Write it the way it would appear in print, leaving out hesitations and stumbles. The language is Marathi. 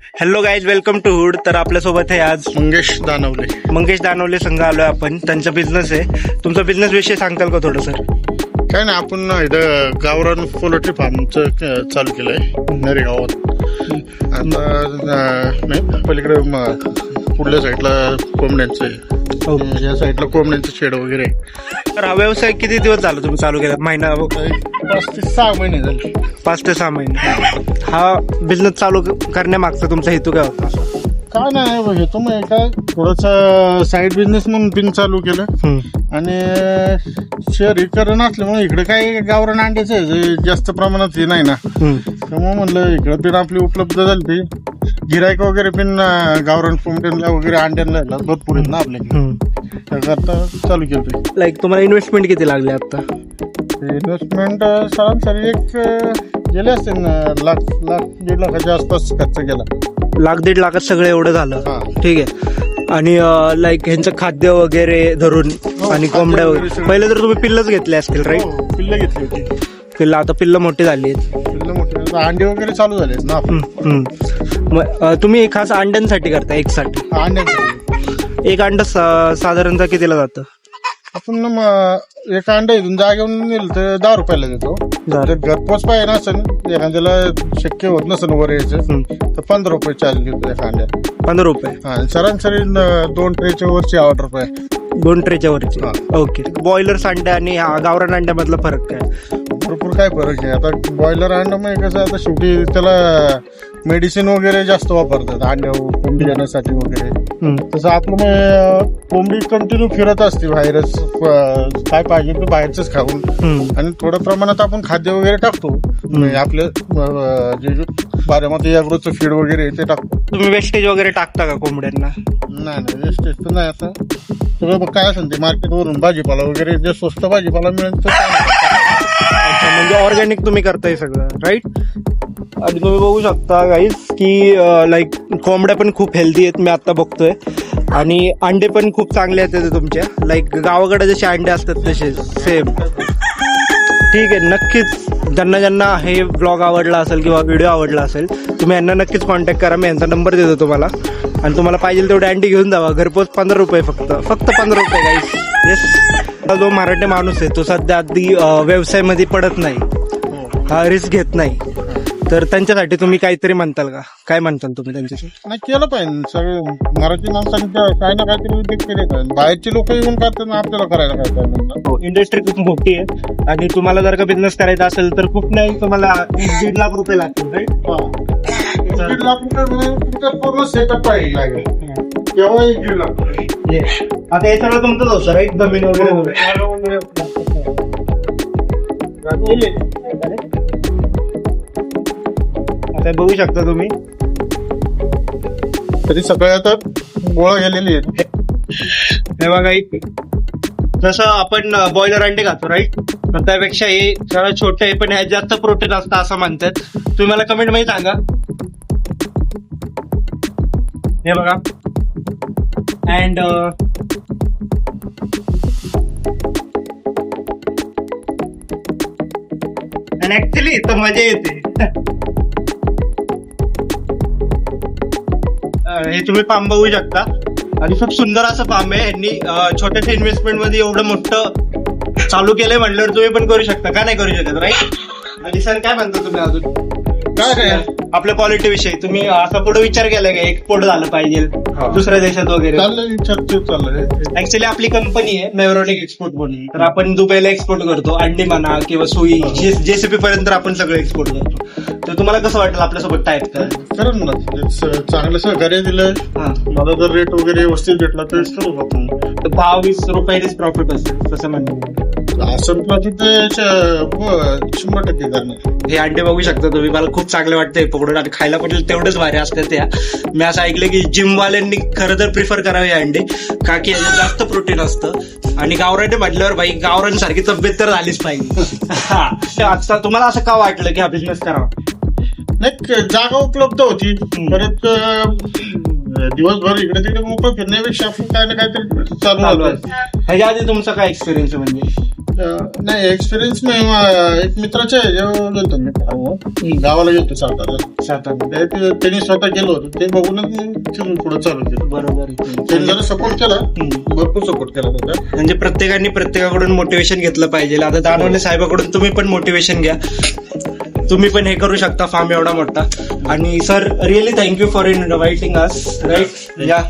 हॅलो गाईज, वेलकम टू हुड. तर आपल्यासोबत आहे आज मंगेश दानवले संघ आलोय आपण. त्यांचा बिझनेस आहे. तुमचा बिझनेस विषय सांगताल का थोडं सर? काय नाही, आपण इथं गावरान पोल्ट्री फार्मचं चालू केलंय नरे गावात. आता नाही पलीकडे पुढल्या साईडला कोंबड्यांचं आहे, या साईडला कोंबड्यांचं शेड वगैरे. तर हा व्यवसाय किती दिवस झाला तुम्ही चालू केला? महिना, 5 ते 6 महिने झाले. 5 ते 6 महिने. हा बिझनेस चालू करण्यामागचा तुमचा हेतू काय होता? काय नाही घेतो मग काय थोडंसं साईड बिझनेस म्हणून पिन चालू केलं. आणि शहरीकरण असल्यामुळे इकडे काही गावरान अंड्याचं आहे जास्त प्रमाणात हे नाही ना, त्यामुळे म्हणलं इकडं पिन आपली उपलब्ध झाली. गिरायक वगैरे पिन गावरान कोंबड्यांना वगैरे अंड्यांना भरपूर आहेत ना आपल्याकडे, त्याकरता चालू केलं. लाईक तुम्हाला इन्व्हेस्टमेंट किती लागली आता? इन्व्हेस्टमेंट सरासरी एक गेले असते ना, लाख 1.5 लाखाच्या आसपास खर्च केला. 1-1.5 लाखात सगळं एवढं झालं? ठीक आहे. आणि लाईक ह्यांचं खाद्य वगैरे धरून आणि कोंबड्या वगैरे पहिले तर तुम्ही पिल्लच घेतले असतील, राईट? पिल्लं घेतली होती. पिल्लं आता पिल्लं मोठी झाली आहेत. पिल्लं मोठी अंडे वगैरे चालू झाले ना आपण. मग तुम्ही खास अंड्यांसाठी करता? एकसाठी? अंड्यांसाठी एक अंड साधारणतः कितीला जातं? आपण एक अंडा इथून जागेऊन नेलं तर 10 रुपयाला देतो. जर घरपोच पाहिजे नसेल, एखाद्याला शक्य होत नसेल वर यायचं तर 15 रुपये चार्ज घेतो एका अंड्याला. 15 रुपये? हा, सरासरी 2 ट्रेच्या वरची ऑर्डर पाहिजे. 2 ट्रेच्या वरची? ओके. बॉयलर अंड्या आणि गावरान अंड्यामधला फरक काय? भरपूर काय फरक आहे. आता बॉयलर अंडा म्हणजे कसं, आता शेवटी त्याला मेडिसिन वगैरे जास्त वापरतात अंड्या कोंबडी येण्यासाठी वगैरे. तसं आपलं कोंबडी कंटिन्यू फिरत असते बाहेरच, काय पाहिजे ते बाहेरच खाऊन. आणि थोड्या प्रमाणात आपण खाद्य वगैरे टाकतो, म्हणजे आपलं जे बाऱ्यामध्ये अॅग्रोचं फीड वगैरे ते टाकतो. तुम्ही वेस्टेज वगैरे टाकता का कोंबड्यांना? नाही, वेस्टेज तर नाही. आता सगळं काय असेल ते मार्केटवरून भाजीपाला वगैरे, जे स्वस्त भाजीपाला मिळेल तर म्हणजे ऑर्गॅनिक तुम्ही करताय सगळं, राईट? आणि तुम्ही बघू शकता गाईज की लाईक कोंबड्या पण खूप हेल्दी आहेत, मी आता बघतोय. आणि अंडे पण खूप चांगले आहेत तुमच्या, लाईक गावाकडे जसे अंडे असतात तसे सेम. ठीक आहे. नक्कीच ज्यांना हे ब्लॉग आवडला असेल किंवा व्हिडिओ आवडला असेल, तुम्ही यांना नक्कीच कॉन्टॅक्ट करा. मी यांचा नंबर देतो तुम्हाला. आणि तुम्हाला पाहिजे तेवढे अंडी घेऊन जावा. घरपोच 15 रुपये, फक्त 15 रुपये गाईज. येस. जो मराठी माणूस आहे तो सध्या अगदी व्यवसायामध्ये पडत नाही, हा रिस्क घेत नाही. तर त्यांच्यासाठी तुम्ही काहीतरी म्हणताल का? काय म्हणताल तुम्ही त्यांच्याशी? नाही, केलं पाहिजे. सगळं मराठी माणसांनी काय ना काहीतरी उद्योग केले पाहिजे. बाहेरचे लोक येऊन करतात ना, आपल्याला करायला काय पाहिजे. इंडस्ट्री खूप मोठी आहे. आणि तुम्हाला जर का बिझनेस करायचा असेल तर खूप नाही, तुम्हाला 1-1.5 लाख रुपये लागतील, राईट? 1.5 लाख रुपये पूर्ण सेटअप पाहिजे लागेल, तेव्हा 1.5 लाख. आता हे सगळं तुमचंच होतं, राईट? जमीन वगैरे आता बघू शकता तुम्ही. तरी सगळे आता गोळा गेलेली आहेत. हे बघा, जसं आपण बॉयलर अंडे खातो, राईट? तर त्यापेक्षा हे सगळं छोटे आहे, पण ह्यात जास्त प्रोटीन असतं असं म्हणतात. तुम्ही मला कमेंट मध्ये सांगा. हे बघा. अँड ऍक्च्युली तर मजा येते. हे तुम्ही फार्म बघू शकता. आणि खूप सुंदर असं फार्म आहे. यांनी छोट्याशा इन्व्हेस्टमेंट मध्ये एवढं मोठं चालू केलंय म्हणल्यावर तुम्ही पण करू शकता, का नाही करू शकत, राईट? आणि सर काय म्हणता तुम्ही अजून काय आपल्या क्वालिटी विषयी? तुम्ही असं पुढे विचार केलाय का एक्सपोर्ट झालं पाहिजे दुसऱ्या देशात वगैरे? चाललंय. ऍक्च्युली आपली कंपनी आहे मेव्हरोनिक एक्सपोर्ट म्हणून. तर आपण दुबईला एक्सपोर्ट करतो, अंडी म्हणा किंवा सुई, जेसीपी पर्यंत आपण सगळं एक्सपोर्ट करतो. तर तुम्हाला कसं वाटेल आपल्यासोबत टाईप खरंच मला चांगलं सहकार्य दिलं. मला जर रेट वगैरे व्यवस्थित भेटला तर करू आपण. तर 10-20 रुपयानेच प्रॉफिट असेल तसं म्हणणं. असं प्रॉफिट 100% करणार. हे अंडे बघू शकता तुम्ही. मला खूप चांगले वाटतंय पकडून. आणि खायला पटेल तेवढंच भारी असतात त्या. मी असं ऐकलं की जिमवाल्यांनी खरं तर प्रिफर करावे हे अंडे, का की याच्यात जास्त प्रोटीन असतं. आणि गावरान म्हटल्यावर भाई गावरांसारखी तब्येत तर झालीच पाहिजे. आता तुम्हाला असं का वाटलं की हा बिझनेस करावा? नाही, जागा उपलब्ध होती. परत दिवसभर इकडे तिकडे मोकळं फिरण्यापेक्षा आपण काय ना काहीतरी चालू आलो. ह्याच्या आधी तुमचा काय एक्सपिरियन्स म्हणजे? नाही एक्सपिरियन्स मी एक मित्राच्या गेलो मी गावाला गेलो सातारा त्यांनी स्वतः केलं होतं ते बघूनच मग तिथून पुढे चालू केलं. बरोबर. त्यांनी जरा सपोर्ट केला, भरपूर सपोर्ट केला होता. म्हणजे प्रत्येकाने प्रत्येकाकडून मोटिवेशन घेतलं पाहिजे. आता दानवणे साहेबाकडून तुम्ही पण मोटिवेशन घ्या, तुम्ही पण हे करू शकता फार्म एवढा मोठा. आणि sir really thank you for inviting us, right. या